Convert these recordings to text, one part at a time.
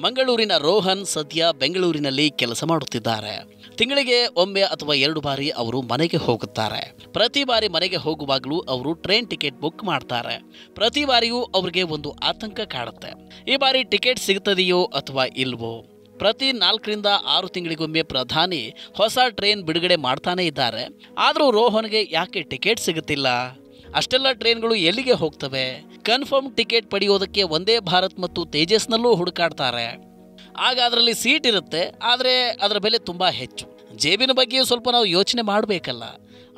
ಮಂಗಳೂರಿನ ರೋಹನ್ ಸದ್ಯ ಬೆಂಗಳೂರಿನಲ್ಲಿ ಕೆಲಸ ಮಾಡುತ್ತಿದ್ದಾರೆ. ತಿಂಗಳಿಗೆ ಒಮ್ಮೆ ಅಥವಾ 2 ಬಾರಿ ಅವರು ಮನೆಗೆ ಹೋಗುತ್ತಾರೆ. ಪ್ರತಿ ಬಾರಿ ಮನೆಗೆ ಹೋಗುವಾಗಲೂ ಅವರು ಟ್ರೈನ್ ಟಿಕೆಟ್ ಬುಕ್ ಮಾಡ್ತಾರೆ. ಪ್ರತಿ ಬಾರಿಯೂ ಅವರಿಗೆ ಒಂದು ಆತಂಕ ಕಾಡುತ್ತೆ. ಈ ಬಾರಿ ಟಿಕೆಟ್ ಸಿಗುತ್ತದೆಯೋ ಅಥವಾ ಇಲ್ವೋ? ಪ್ರತಿ 4 ರಿಂದ 6 ತಿಂಗಳಿಗೊಮ್ಮೆ ಪ್ರಧಾನಿ ಹೊಸ ಟ್ರೈನ್ ಬಿಡುಗಡೆ ಮಾಡ್ತಾನೆ ಇದ್ದಾರೆ. ಆದರೂ ರೋಹನ್ಗೆ ಯಾಕೆ ಟಿಕೆಟ್ ಸಿಗುತ್ತಿಲ್ಲ? ಅಷ್ಟೆಲ್ಲ ಟ್ರೈನ್ಗಳು ಎಲ್ಲಿಗೆ ಹೋಗ್ತವೆ? ಕನ್ಫರ್ಮ್ ಟಿಕೆಟ್ ಪಡೆಯೋದಕ್ಕೆ ವಂದೇ ಭಾರತ್ ಮತ್ತು ತೇಜಸ್ನಲ್ಲೂ ಹುಡುಕಾಡ್ತಾರೆ. ಆಗ ಅದರಲ್ಲಿ ಸೀಟ್ ಇರುತ್ತೆ, ಆದರೆ ಅದರ ಬೆಲೆ ತುಂಬ ಹೆಚ್ಚು. ಜೇಬಿನ ಬಗ್ಗೆಯೂ ಸ್ವಲ್ಪ ನಾವು ಯೋಚನೆ ಮಾಡಬೇಕಲ್ಲ.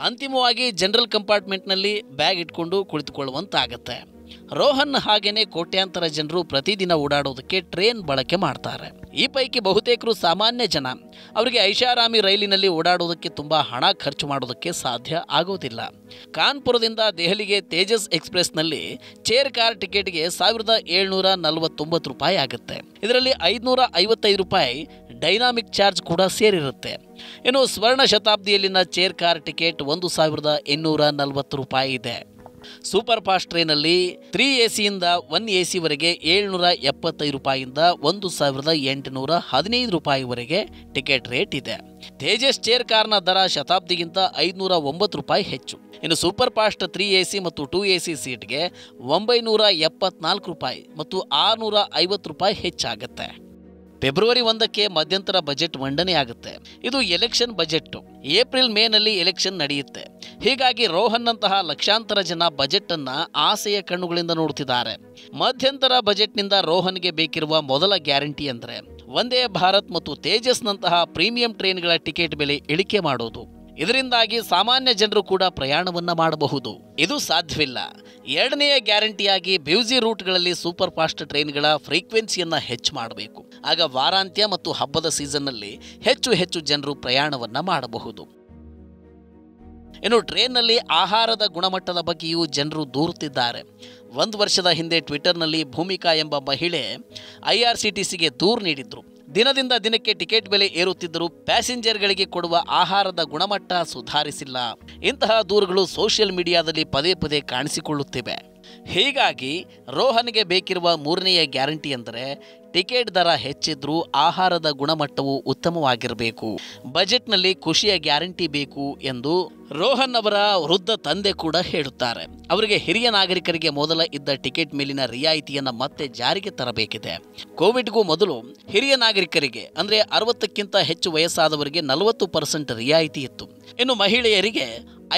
ಅಂತಿಮವಾಗಿ ಜನರಲ್ ಕಂಪಾರ್ಟ್ಮೆಂಟ್ನಲ್ಲಿ ಬ್ಯಾಗ್ ಇಟ್ಕೊಂಡು ಕುಳಿತುಕೊಳ್ಳುವಂತಾಗತ್ತೆ. ರೋಹನ್ ಹಾಗೇನೆ ಕೋಟ್ಯಾಂತರ ಜನರು ಪ್ರತಿದಿನ ಓಡಾಡೋದಕ್ಕೆ ಟ್ರೈನ್ ಬಳಕೆ ಮಾಡ್ತಾರೆ. ಈ ಪೈಕಿ ಬಹುತೇಕರು ಸಾಮಾನ್ಯ ಜನ. ಅವರಿಗೆ ಐಷಾರಾಮಿ ರೈಲಿನಲ್ಲಿ ಓಡಾಡೋದಕ್ಕೆ ತುಂಬ ಹಣ ಖರ್ಚು ಮಾಡೋದಕ್ಕೆ ಸಾಧ್ಯ ಆಗೋದಿಲ್ಲ. ಕಾನ್ಪುರದಿಂದ ದೆಹಲಿಗೆ ತೇಜಸ್ ಎಕ್ಸ್ಪ್ರೆಸ್ನಲ್ಲಿ ಚೇರ್ ಕಾರ್ ಟಿಕೆಟ್ಗೆ 1749 ರೂಪಾಯಿ ಆಗುತ್ತೆ. ಇದರಲ್ಲಿ 555 ರೂಪಾಯಿ ಡೈನಾಮಿಕ್ ಚಾರ್ಜ್ ಕೂಡ ಸೇರಿರುತ್ತೆ. ಇನ್ನು ಸ್ವರ್ಣ ಶತಾಬ್ದಿಯಲ್ಲಿನ ಚೇರ್ ಕಾರ್ ಟಿಕೆಟ್ 1840 ರೂಪಾಯಿ ಇದೆ. ಸೂಪರ್ ಫಾಸ್ಟ್ ಟ್ರೈನಲ್ಲಿ 3 AC ಯಿಂದ 1 AC ವರೆಗೆ 775 ರೂಪಾಯಿಯಿಂದ 1815 ರೂಪಾಯಿವರೆಗೆ ಟಿಕೆಟ್ ರೇಟ್ ಇದೆ. ತೇಜಸ್ ಚೇರ್ ಕಾರ್ನ ದರ ಶತಾಬ್ದಿಗಿಂತ 509 ರೂಪಾಯಿ ಹೆಚ್ಚು. ಇನ್ನು ಸೂಪರ್ ಫಾಸ್ಟ್ 3 AC ಮತ್ತು 2 AC ಸೀಟ್ಗೆ 974 ರೂಪಾಯಿ ಮತ್ತು 650 ರೂಪಾಯಿ ಹೆಚ್ಚಾಗುತ್ತೆ. ಫೆಬ್ರವರಿ 1ಕ್ಕೆ ಮಧ್ಯಂತರ ಬಜೆಟ್ ಮಂಡನೆ ಆಗುತ್ತೆ. ಇದು ಎಲೆಕ್ಷನ್ ಬಜೆಟ್. ಏಪ್ರಿಲ್ ಮೇನಲ್ಲಿ ಎಲೆಕ್ಷನ್ ನಡೆಯುತ್ತೆ. ಹೀಗಾಗಿ ರೋಹನ್ನಂತಹ ಲಕ್ಷಾಂತರ ಜನ ಬಜೆಟ್ ಅನ್ನ ಆಸೆಯ ಕಣ್ಣುಗಳಿಂದ ನೋಡುತ್ತಿದ್ದಾರೆ. ಮಧ್ಯಂತರ ಬಜೆಟ್ನಿಂದ ರೋಹನ್ಗೆ ಬೇಕಿರುವ ಮೊದಲ ಗ್ಯಾರಂಟಿ ಅಂದರೆ ವಂದೇ ಭಾರತ್ ಮತ್ತು ತೇಜಸ್ನಂತಹ ಪ್ರೀಮಿಯಂ ಟ್ರೈನ್ಗಳ ಟಿಕೆಟ್ ಬೆಲೆ ಇಳಿಕೆ ಮಾಡೋದು. ಇದರಿಂದಾಗಿ ಸಾಮಾನ್ಯ ಜನರು ಕೂಡ ಪ್ರಯಾಣವನ್ನ ಮಾಡಬಹುದು. ಇದು ಸಾಧ್ಯವಿಲ್ಲ. ಎರಡನೆಯ ಗ್ಯಾರಂಟಿಯಾಗಿ ಬ್ಯೂಸಿ ರೂಟ್ಗಳಲ್ಲಿ ಸೂಪರ್ ಫಾಸ್ಟ್ ಟ್ರೈನ್ಗಳ ಫ್ರೀಕ್ವೆನ್ಸಿಯನ್ನ ಹೆಚ್ಚು ಮಾಡಬೇಕು. ಆಗ ವಾರಾಂತ್ಯ ಮತ್ತು ಹಬ್ಬದ ಸೀಸನ್ನಲ್ಲಿ ಹೆಚ್ಚು ಜನರು ಪ್ರಯಾಣವನ್ನ ಮಾಡಬಹುದು. ಇನ್ನು ಟ್ರೈನ್ನಲ್ಲಿ ಆಹಾರದ ಗುಣಮಟ್ಟದ ಬಗ್ಗೆಯೂ ಜನರು ದೂರುತ್ತಿದ್ದಾರೆ. 1 ವರ್ಷದ ಹಿಂದೆ ಟ್ವಿಟರ್ನಲ್ಲಿ ಭೂಮಿಕಾ ಎಂಬ ಮಹಿಳೆ IRCTCಗೆ ದೂರು ನೀಡಿದ್ರು. ದಿನದಿಂದ ದಿನಕ್ಕೆ ಟಿಕೆಟ್ ಬೆಲೆ ಏರುತ್ತಿದ್ದರೂ ಪ್ಯಾಸೆಂಜರ್ಗಳಿಗೆ ಕೊಡುವ ಆಹಾರದ ಗುಣಮಟ್ಟ ಸುಧಾರಿಸಿಲ್ಲ. ಇಂತಹ ದೂರುಗಳು ಸೋಷಿಯಲ್ ಮೀಡಿಯಾದಲ್ಲಿ ಪದೇ ಕಾಣಿಸಿಕೊಳ್ಳುತ್ತಿವೆ. ಹೀಗಾಗಿ ರೋಹನ್ಗೆ ಬೇಕಿರುವ 3ನೆಯ ಗ್ಯಾರಂಟಿ ಅಂದರೆ ಟಿಕೆಟ್ ದರ ಹೆಚ್ಚಿದ್ರೂ ಆಹಾರದ ಗುಣಮಟ್ಟವು ಉತ್ತಮವಾಗಿರಬೇಕು. ಬಜೆಟ್ನಲ್ಲಿ ಖುಷಿಯ ಗ್ಯಾರಂಟಿ ಬೇಕು ಎಂದು ರೋಹನ್ ಅವರ ವೃದ್ಧ ತಂದೆ ಕೂಡ ಹೇಳುತ್ತಾರೆ. ಅವರಿಗೆ ಹಿರಿಯ ನಾಗರಿಕರಿಗೆ ಮೊದಲ ಇದ್ದ ಟಿಕೆಟ್ ಮೇಲಿನ ರಿಯಾಯಿತಿಯನ್ನು ಮತ್ತೆ ಜಾರಿಗೆ ತರಬೇಕಿದೆ. ಕೋವಿಡ್ಗೂ ಮೊದಲು ಹಿರಿಯ ನಾಗರಿಕರಿಗೆ ಅಂದರೆ 60ಕ್ಕಿಂತ ಹೆಚ್ಚು ವಯಸ್ಸಾದವರಿಗೆ 40% ರಿಯಾಯಿತಿ ಇತ್ತು. ಇನ್ನು ಮಹಿಳೆಯರಿಗೆ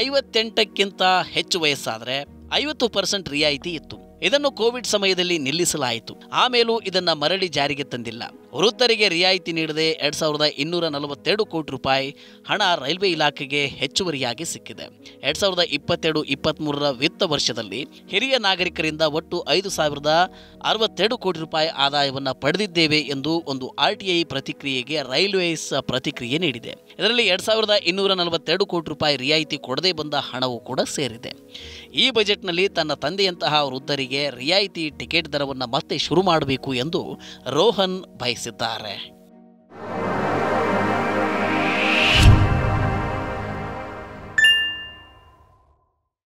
58ಕ್ಕಿಂತ ಹೆಚ್ಚು ವಯಸ್ಸಾದರೆ 50% ರಿಯಾಯಿತಿ ಇತ್ತು. ಇದನ್ನು ಕೋವಿಡ್ ಸಮಯದಲ್ಲಿ ನಿಲ್ಲಿಸಲಾಯಿತು. ಆಮೇಲೂ ಇದನ್ನ ಮರಳಿ ಜಾರಿಗೆ ತಂದಿಲ್ಲ. ವೃದ್ಧರಿಗೆ ರಿಯಾಯಿತಿ ನೀಡದೆ 2242 ಕೋಟಿ ರೂಪಾಯಿ ಹಣ ರೈಲ್ವೆ ಇಲಾಖೆಗೆ ಹೆಚ್ಚುವರಿಯಾಗಿ ಸಿಕ್ಕಿದೆ. 2022-23ರ ವಿತ್ತ ವರ್ಷದಲ್ಲಿ ಹಿರಿಯ ನಾಗರಿಕರಿಂದ ಒಟ್ಟು 5062 ಕೋಟಿ ರೂಪಾಯಿ ಆದಾಯವನ್ನು ಪಡೆದಿದ್ದೇವೆ ಎಂದು ಒಂದು RTI ಪ್ರತಿಕ್ರಿಯೆಗೆ ರೈಲ್ವೇಸ್ ಪ್ರತಿಕ್ರಿಯೆ ನೀಡಿದೆ. ಇದರಲ್ಲಿ 2242 ಕೋಟಿ ರೂಪಾಯಿ ರಿಯಾಯಿತಿ ಕೊಡದೆ ಬಂದ ಹಣವೂ ಕೂಡ ಸೇರಿದೆ. ಈ ಬಜೆಟ್ನಲ್ಲಿ ತನ್ನ ತಂದೆಯಂತಹ ವೃದ್ಧರಿಗೆ ರಿಯಾಯಿತಿ ಟಿಕೆಟ್ ದರವನ್ನು ಮತ್ತೆ ಶುರು ಮಾಡಬೇಕು ಎಂದು ರೋಹನ್ ಬಯಸಿದ್ದಾರೆ.